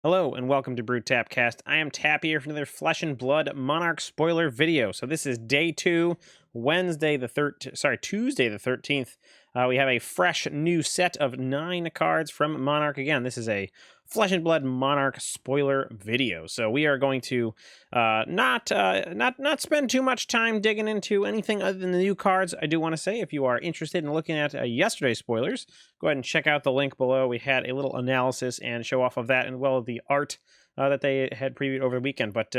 Hello and welcome to Brew Tapcast. I am Tap here for another Flesh and Blood Monarch spoiler video. So this is day 2, Tuesday the 13th. We have a fresh new set of 9 cards from Monarch. Again, this is a Flesh and Blood Monarch spoiler video. So we are going to not spend too much time digging into anything other than the new cards. I do want to say, if you are interested in looking at yesterday's spoilers, go ahead and check out the link below. We had a little analysis and show off of that, and well, the art that they had previewed over the weekend. But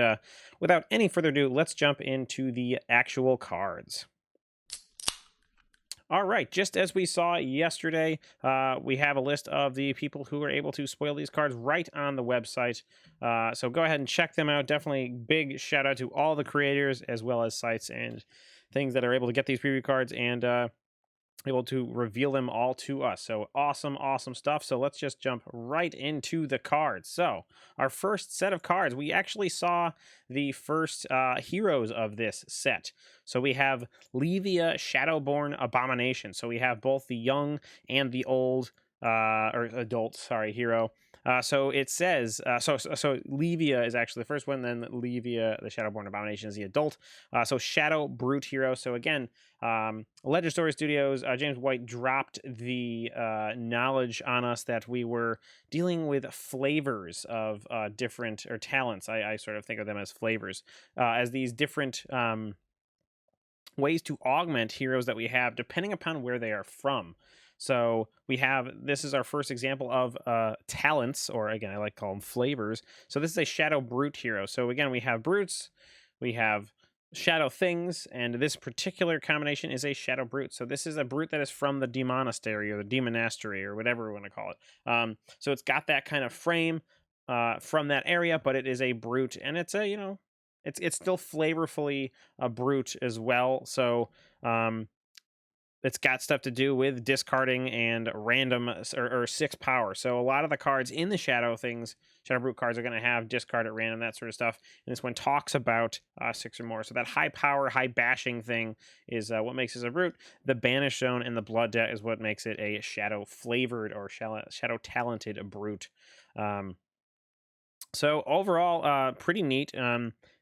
without any further ado, let's jump into the actual cards. All right, just as we saw yesterday, we have a list of the people who are able to spoil these cards right on the website. So go ahead and check them out. Definitely big shout out to all the creators as well as sites and things that are able to get these preview cards and able to reveal them all to us. So awesome stuff. So let's just jump right into the cards. So our first set of cards, we actually saw the first heroes of this set. So we have Levia Shadowborn Abomination. So we have both the young and the old or adult, hero. So it says, so Levia is actually the first one, then Levia, the Shadowborn Abomination, is the adult. So Shadow Brute hero. So again, Legend Story Studios, James White dropped the knowledge on us that we were dealing with flavors of different, or talents. I sort of think of them as flavors, as these different ways to augment heroes that we have depending upon where they are from. So we have, this is our first example of talents, or again, I like to call them flavors. So this is a Shadow Brute hero. So again, we have brutes, we have shadow things, and this particular combination is a Shadow Brute. So this is a brute that is from the demonastery or the demonastery or whatever we want to call it. So it's got that kind of frame from that area, but it is a brute, and it's a, it's still flavorfully a brute as well. So it's got stuff to do with discarding and random or 6 power. So a lot of the cards in the Shadow Brute cards are going to have discard at random, that sort of stuff. And this one talks about 6 or more. So that high power, high bashing thing is what makes it a brute. The Banish Zone and the Blood Debt is what makes it a Shadow flavored or Shadow talented brute. So overall, pretty neat.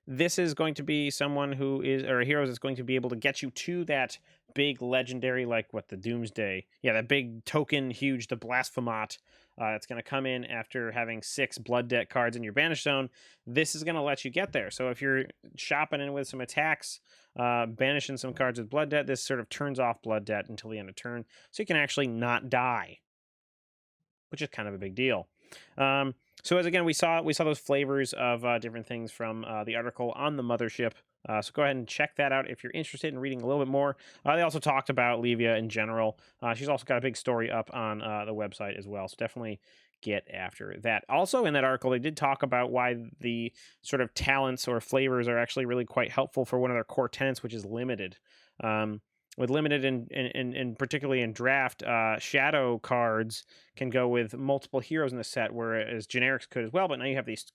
This is going to be someone who is, or a hero that's going to be able to get you to that big legendary, like what, the Doomsday. Yeah, that big token, huge, the Blasphemat. That's going to come in after having 6 Blood Debt cards in your Banish Zone. This is going to let you get there. So if you're shopping in with some attacks, banishing some cards with Blood Debt, this sort of turns off Blood Debt until the end of turn. So you can actually not die, which is kind of a big deal. So as again, we saw those flavors of different things from the article on the mothership. So go ahead and check that out if you're interested in reading a little bit more. They also talked about Levia in general. She's also got a big story up on the website as well. So definitely get after that. Also in that article, they did talk about why the sort of talents or flavors are actually really quite helpful for one of their core tenets, which is limited. With limited and particularly in draft, shadow cards can go with multiple heroes in the set, whereas generics could as well. But now you have these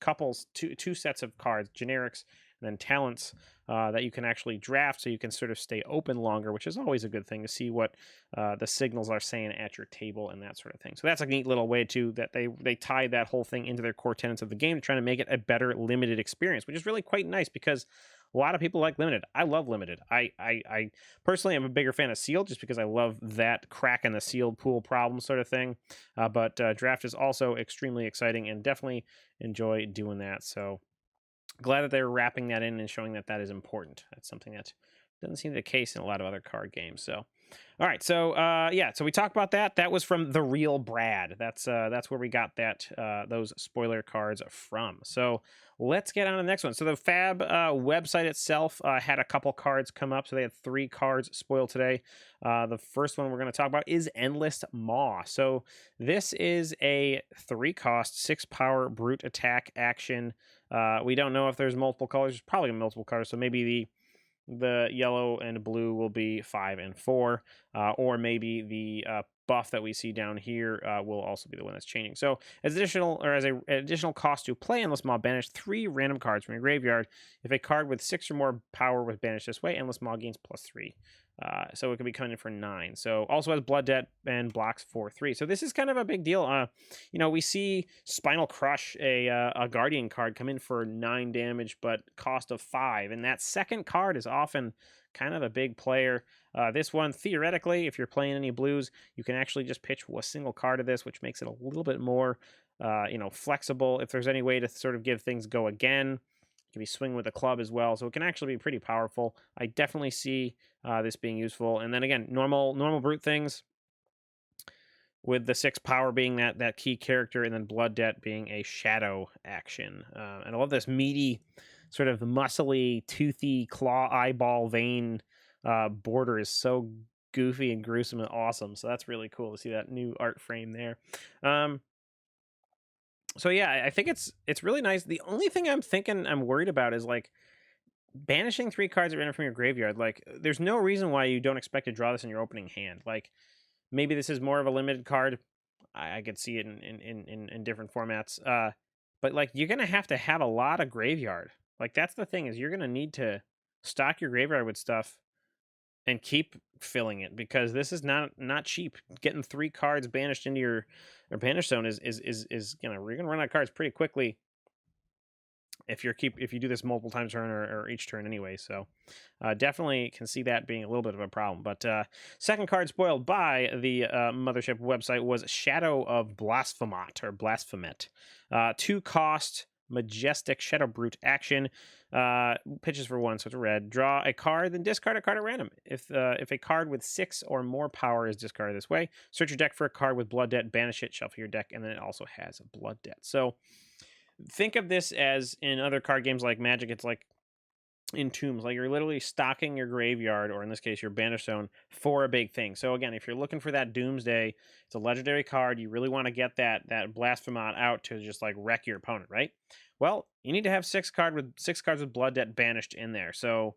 two sets of cards, generics and then talents, that you can actually draft, so you can sort of stay open longer, which is always a good thing to see what the signals are saying at your table and that sort of thing. So that's a neat little way too, that they tie that whole thing into their core tenets of the game, trying to make it a better limited experience, which is really quite nice because a lot of people like limited. I love limited. I personally am a bigger fan of sealed just because I love that crack in the sealed pool problem sort of thing. But draft is also extremely exciting and definitely enjoy doing that. So glad that they're wrapping that in and showing that that is important. That's something that doesn't seem the case in a lot of other card games. So, all right. So, yeah. So we talked about that. That was from The Real Brad. That's where we got that those spoiler cards from. So let's get on to the next one. So the Fab website itself had a couple cards come up. So they had 3 cards spoiled today. The first one we're going to talk about is Endless Maw. So this is a 3-cost, 6 power brute attack action. We don't know if there's multiple colors. There's probably multiple colors. So maybe the yellow and blue will be 5 and 4, or maybe the buff that we see down here will also be the one that's changing. So as an additional cost to play Endless Maw, banish 3 random cards from your graveyard. If a card with 6 or more power was banished this way, Endless Maw gains +3 So it could be coming in for 9. So also has blood debt and blocks 4/3. So this is kind of a big deal. We see Spinal Crush, a Guardian card, come in for 9 damage, but cost of 5. And that second card is often kind of a big player. This one, theoretically, if you're playing any blues, you can actually just pitch a single card of this, which makes it a little bit more, flexible. If there's any way to sort of give things go again, it can be swing with a club as well, so it can actually be pretty powerful. I definitely see this being useful. And then again, normal brute things with the 6 power being that key character, and then blood debt being a shadow action. And I love this meaty, sort of muscly, toothy claw eyeball vein border is so goofy and gruesome and awesome. So that's really cool to see that new art frame there. So yeah, I think it's really nice. The only thing I'm worried about is like banishing 3 cards at random from your graveyard. Like, there's no reason why you don't expect to draw this in your opening hand. Like, maybe this is more of a limited card. I could see it in different formats. But like, you're gonna have to have a lot of graveyard. Like, that's the thing, is you're gonna need to stock your graveyard with stuff and keep filling it, because this is not cheap. Getting 3 cards banished into your banish zone is you're gonna run out of cards pretty quickly if you do this multiple times turn, or each turn anyway. So definitely can see that being a little bit of a problem. But second card spoiled by the Mothership website was Shadow of Blasphemat, or Blasphemet. 2 cost majestic Shadow Brute action. Pitches for 1, so it's a red. Draw a card, then discard a card at random. If a card with 6 or more power is discarded this way, search your deck for a card with blood debt, banish it, shuffle your deck, and then it also has a blood debt. So think of this as in other card games like Magic, it's like in Tombs, like you're literally stocking your graveyard, or in this case your banish zone, for a big thing. So again, if you're looking for that Doomsday, it's a legendary card, you really want to get that Blasphemot out to just like wreck your opponent, right? Well, you need to have 6 cards with blood debt banished in there. So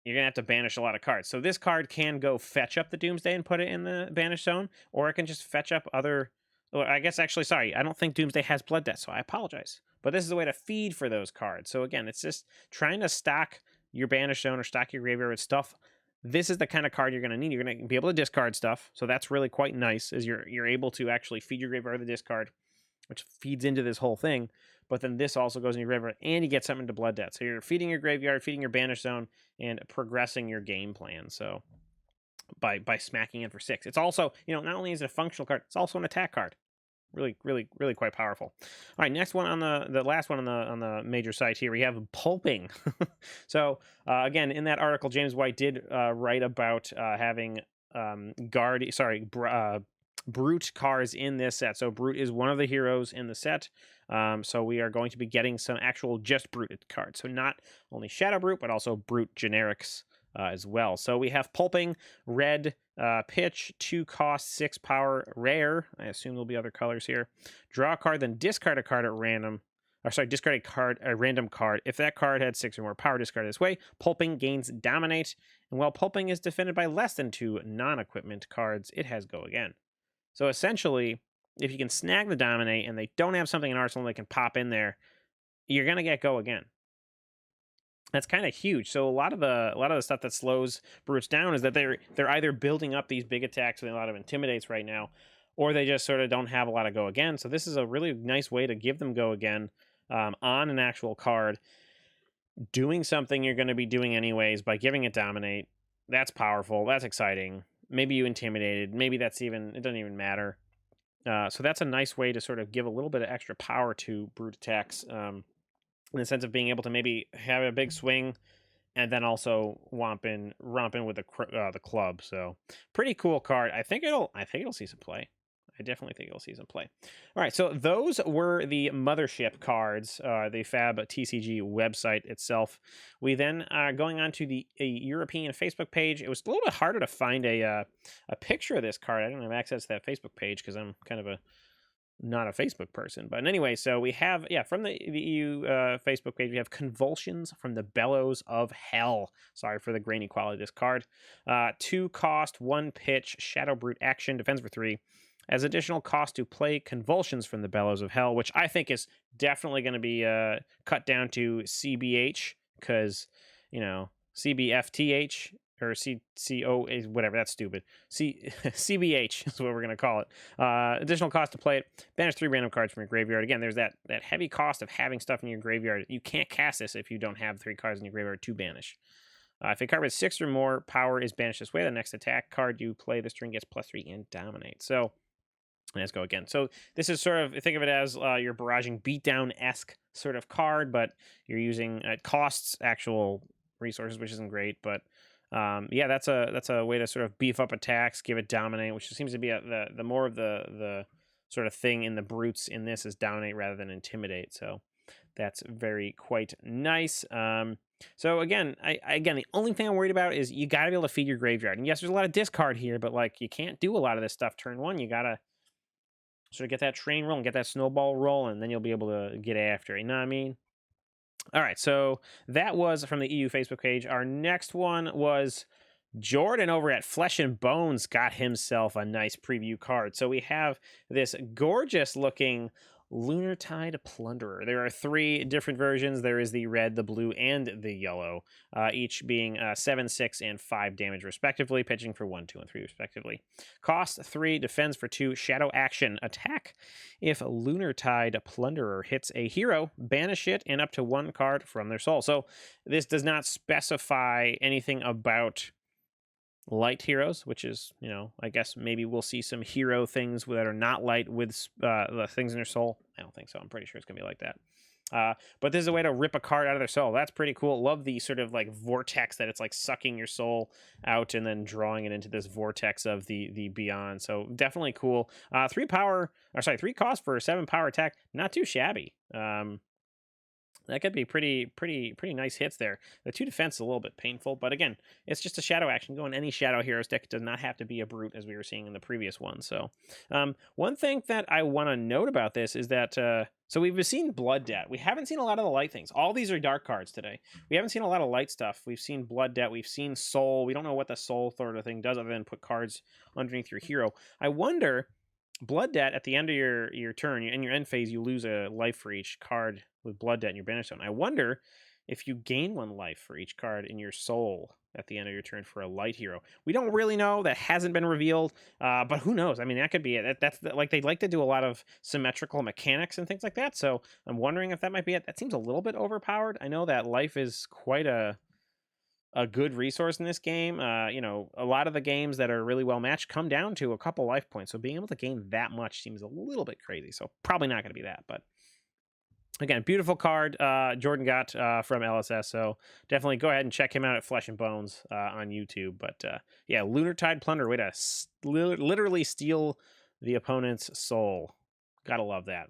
you're gonna have to banish a lot of cards. So this card can go fetch up the Doomsday and put it in the banish zone, or it can just fetch up other. Well, I guess actually, sorry, I don't think Doomsday has blood debt, so I apologize. But this is a way to feed for those cards. So again, it's just trying to stock your banish zone or stock your graveyard with stuff. This is the kind of card you're going to need. You're going to be able to discard stuff, so that's really quite nice. Is you're able to actually feed your graveyard with the discard, which feeds into this whole thing. But then this also goes in your graveyard, and you get something to blood debt. So you're feeding your graveyard, feeding your banish zone, and progressing your game plan. So by smacking in for 6, it's also, not only is it a functional card, it's also an attack card. Really quite powerful. All right, next one on the last one on the major site here, we have pulping. So again, in that article, James White did write about having Brute cards in this set. So Brute is one of the heroes in the set. So we are going to be getting some actual just Brute cards. So not only Shadow Brute, but also Brute generics as well. So we have pulping, red, pitch, 2 cost, 6 power, rare. I assume there'll be other colors here. Draw a card, then discard a card at random. Discard a random card. If that card had 6 or more power, discard it this way. Pulping gains dominate, and while pulping is defended by less than 2 non-equipment cards, it has go again. So essentially, if you can snag the dominate and they don't have something in arsenal they can pop in there, you're gonna get go again. That's kind of huge. So a lot of the stuff that slows brutes down is that they're either building up these big attacks with a lot of intimidates right now, or they just sort of don't have a lot of go again. So this is a really nice way to give them go again on an actual card, doing something you're going to be doing anyways by giving it dominate. That's powerful. That's exciting. Maybe you intimidated. Maybe it doesn't even matter. So that's a nice way to sort of give a little bit of extra power to brute attacks. In the sense of being able to maybe have a big swing and then also romp in with the club. So pretty cool card. I think it'll see some play. I definitely think it'll see some play. All right, so those were the Mothership cards, the Fab TCG website itself. We then are going on to the European Facebook page. It was a little bit harder to find a picture of this card. I don't have access to that Facebook page because I'm kind of not a Facebook person. But anyway, so we have, from the EU Facebook page, we have Convulsions from the Bellows of Hell. Sorry for the grainy quality of this card. 2 cost, 1 pitch, Shadow Brute action, defends for 3. As additional cost to play Convulsions from the Bellows of Hell, which I think is definitely going to be cut down to CBH, because, CBFTH or CCO is whatever. That's stupid. CBH is what we're gonna call it. Additional cost to play it. Banish 3 random cards from your graveyard. Again, there's that heavy cost of having stuff in your graveyard. You can't cast this if you don't have 3 cards in your graveyard to banish. If a card with 6 or more power is banished this way, the next attack card you play this turn gets +3 and dominate. So let's go again. So this is sort of, think of it as your barraging beatdown-esque sort of card, but you're using, it costs actual resources, which isn't great, but yeah, that's a way to sort of beef up attacks, give it dominate, which seems to be the more of the sort of thing in the brutes in this is dominate rather than intimidate. So that's very quite nice. So again, the only thing I'm worried about is you got to be able to feed your graveyard. And yes, there's a lot of discard here, but like you can't do a lot of this stuff turn 1. You got to sort of get that train rolling, get that snowball rolling, then you'll be able to get after it. You know what I mean? All right, so that was from the EU Facebook page. Our next one was Jordan over at Flesh and Bones got himself a nice preview card. So we have this gorgeous looking Lunar Tide Plunderer. There are 3 different versions. There is the red, the blue, and the yellow, each being 7, 6, and 5 damage respectively, pitching for 1, 2, and 3 respectively. Cost 3, defends for 2, shadow action, attack. If Lunar Tide Plunderer hits a hero, banish it and up to 1 card from their soul. So this does not specify anything about light heroes, which is, I guess maybe we'll see some hero things that are not light with the things in their soul. I don't think so. I'm pretty sure it's gonna be like that. But this is a way to rip a card out of their soul. That's pretty cool. Love the sort of like vortex that it's like sucking your soul out and then drawing it into this vortex of the beyond. So definitely cool. 3 cost for a 7 power attack. Not too shabby. That could be pretty nice hits there. The 2 defense is a little bit painful, but again, it's just a shadow action. Go in any shadow heroes deck. It does not have to be a brute, as we were seeing in the previous one. So, one thing that I want to note about this is that so we've seen Blood Debt. We haven't seen a lot of the light things. All these are dark cards today. We haven't seen a lot of light stuff. We've seen Blood Debt. We've seen Soul. We don't know what the Soul sort of thing does other than put cards underneath your hero. I wonder. Blood Debt at the end of your turn, in your end phase, you lose a life for each card with Blood Debt in your banish zone. I wonder if you gain 1 life for each card in your soul at the end of your turn for a light hero. We don't really know. That hasn't been revealed, but who knows? I mean, that could be it. That's like they like to do a lot of symmetrical mechanics and things like that. So I'm wondering if that might be it. That seems a little bit overpowered. I know that life is quite a good resource in this game. A lot of the games that are really well matched come down to a couple life points. So being able to gain that much seems a little bit crazy. So probably not going to be that. But again, beautiful card Jordan got from LSS. So definitely go ahead and check him out at Flesh and Bones on YouTube. But yeah, Lunar Tide Plunder, way to literally steal the opponent's soul. Gotta love that.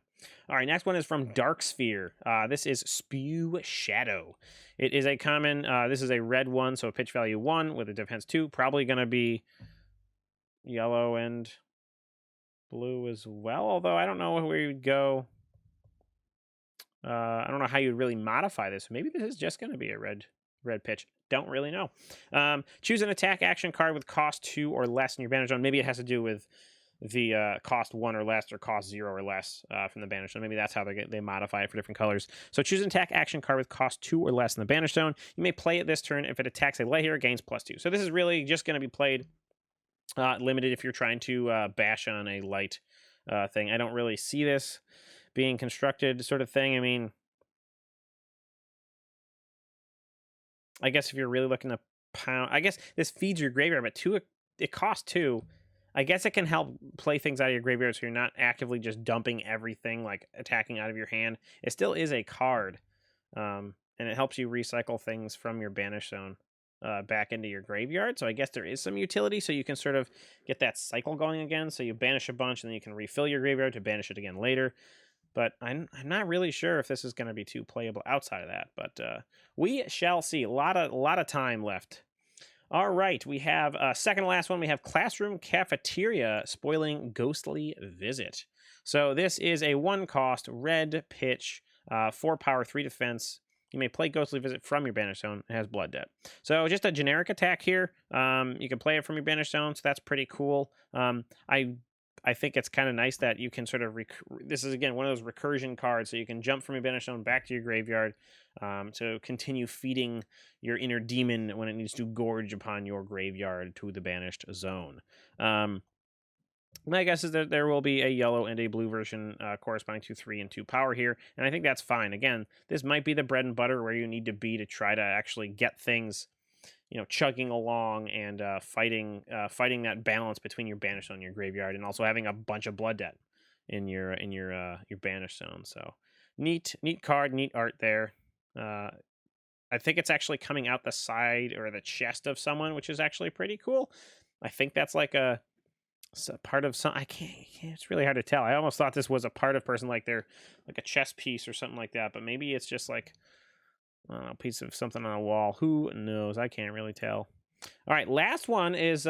All right, next one is from Dark Sphere. This is Spew Shadow. It is a common. This is a red one, so pitch value 1 with a defense 2. Probably going to be yellow and blue as well, although I don't know where you'd go. I don't know how you'd really modify this. Maybe this is just going to be a red pitch. Don't really know. Choose an attack action card with cost 2 or less in your banish zone. Maybe it has to do with the cost 1 or less or cost 0 or less from the banish zone. Maybe that's how they modify it for different colors. So choose an attack action card with cost 2 or less in the banish zone. You may play it this turn. If it attacks a light hero, gains +2. So this is really just going to be played limited if you're trying to bash on a light thing. I don't really see this being constructed sort of thing. I mean, I guess if you're really looking to pound, I guess this feeds your graveyard, but 2, it costs 2. I guess it can help play things out of your graveyard so you're not actively just dumping everything, like attacking out of your hand. It still is a card, and it helps you recycle things from your banish zone back into your graveyard. So I guess there is some utility, so you can sort of get that cycle going again. So you banish a bunch, and then you can refill your graveyard to banish it again later. But I'm not really sure if this is going to be too playable outside of that. But we shall see. A lot of time left. All right, we have second to last one. We have Classroom Cafeteria spoiling Ghostly Visit. So this is a 1-cost red pitch, 4 power, 3 defense. You may play Ghostly Visit from your banish zone. It has Blood Debt. So just a generic attack here. You can play it from your banish zone, so that's pretty cool. I think it's kind of nice that you can sort of this is again one of those recursion cards, so you can jump from your banished zone back to your graveyard to continue feeding your inner demon when it needs to gorge upon your graveyard to the banished zone. My guess is that there will be a yellow and a blue version corresponding to 3 and 2 power here, and I think that's fine. Again, this might be the bread and butter where you need to be to try to actually get things, chugging along and fighting that balance between your banished zone and your graveyard, and also having a bunch of blood debt in your banished zone. So neat card, neat art there. I think it's actually coming out the side or the chest of someone, which is actually pretty cool. I think that's like a part of some. I can't. It's really hard to tell. I almost thought this was a part of person, like they're like a chess piece or something like that. But maybe it's just like, I don't know, a piece of something on a wall. Who knows? I can't really tell. All right, last one is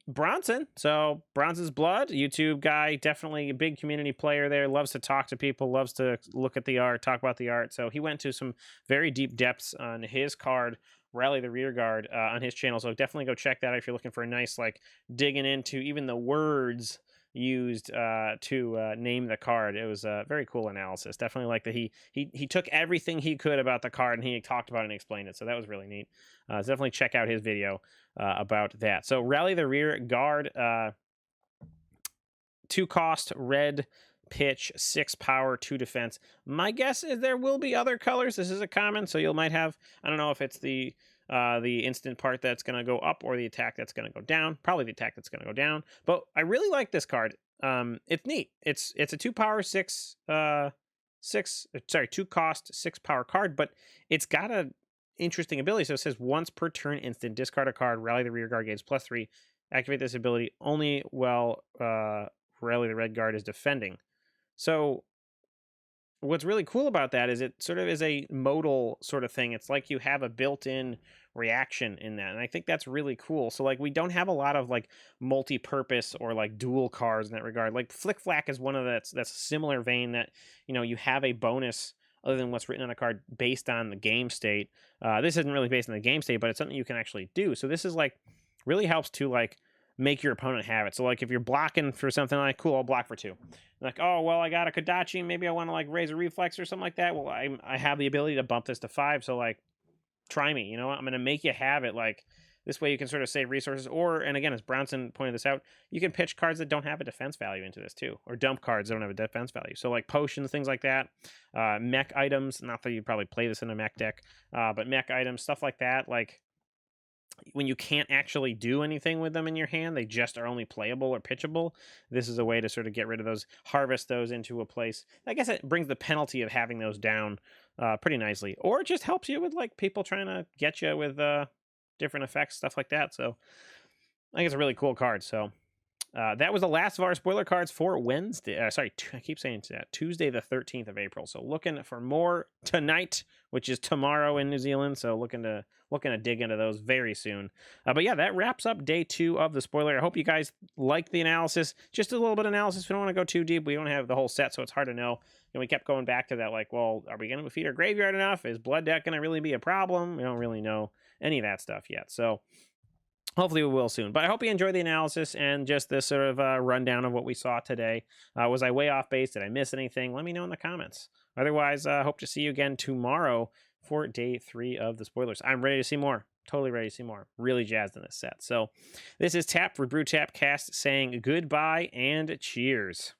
Bronson. So Bronson's Blood, YouTube guy, definitely a big community player there. Loves to talk to people, loves to look at the art, talk about the art. So he went to some very deep depths on his card, Rally the Rear Guard, on his channel. So definitely go check that out if you're looking for a nice, like, digging into even the words used to name the card. It was a very cool analysis. Definitely like that he took everything he could about the card and he talked about it and explained it. So that was really neat. So definitely check out his video about that. So Rally the Rear Guard, 2 cost, red pitch, 6 power, 2 defense. My guess is there will be other colors. This is a common, so you might have, I don't know if it's the instant part that's going to go up or the attack that's going to go down. Probably the attack that's going to go down. But I really like this card. It's neat. It's a 2 power, 2 cost, 6 power card, but it's got a interesting ability. So it says once per turn instant, discard a card, Rally the Rear Guard gains +3. Activate this ability only while Rally the Red Guard is defending. So what's really cool about that is it sort of is a modal sort of thing. It's like you have a built-in reaction in that, and I think that's really cool. So like we don't have a lot of like multi-purpose or like dual cards in that regard. Like Flick Flack is one of that's a similar vein that you have a bonus other than what's written on a card based on the game state. This isn't really based on the game state, but it's something you can actually do. So this is like really helps to like make your opponent have it. So like if you're blocking for something, like, cool, I'll block for 2. Like, oh, well, I got a Kodachi, maybe I want to like raise a reflex or something like that. Well, I have the ability to bump this to 5, so like try me, I'm going to make you have it. Like this way you can sort of save resources, or, and again, as Bronson pointed this out, you can pitch cards that don't have a defense value into this too, or dump cards that don't have a defense value. So like potions, things like that, mech items, not that you probably play this in a mech deck, but mech items, stuff like that, like when you can't actually do anything with them in your hand, they just are only playable or pitchable. This is a way to sort of get rid of those, harvest those into a place. I guess it brings the penalty of having those down pretty nicely, or it just helps you with like people trying to get you with different effects, stuff like that. So I think it's a really cool card. So that was the last of our spoiler cards for Wednesday. I keep saying that, Tuesday the 13th of April. So looking for more tonight, which is tomorrow in New Zealand. So looking to dig into those very soon. But yeah, that wraps up day 2 of the spoiler. I hope you guys liked the analysis. Just a little bit of analysis. We don't want to go too deep. We don't have the whole set, so it's hard to know. And we kept going back to that, like, well, are we going to feed our graveyard enough? Is blood deck going to really be a problem? We don't really know any of that stuff yet. So hopefully we will soon. But I hope you enjoyed the analysis and just this sort of rundown of what we saw today. Was I way off base? Did I miss anything? Let me know in the comments. Otherwise, hope to see you again tomorrow for day 3 of the spoilers. I'm ready to see more. Totally ready to see more. Really jazzed in this set. So this is Tap for Brew Tap Cast saying goodbye and cheers.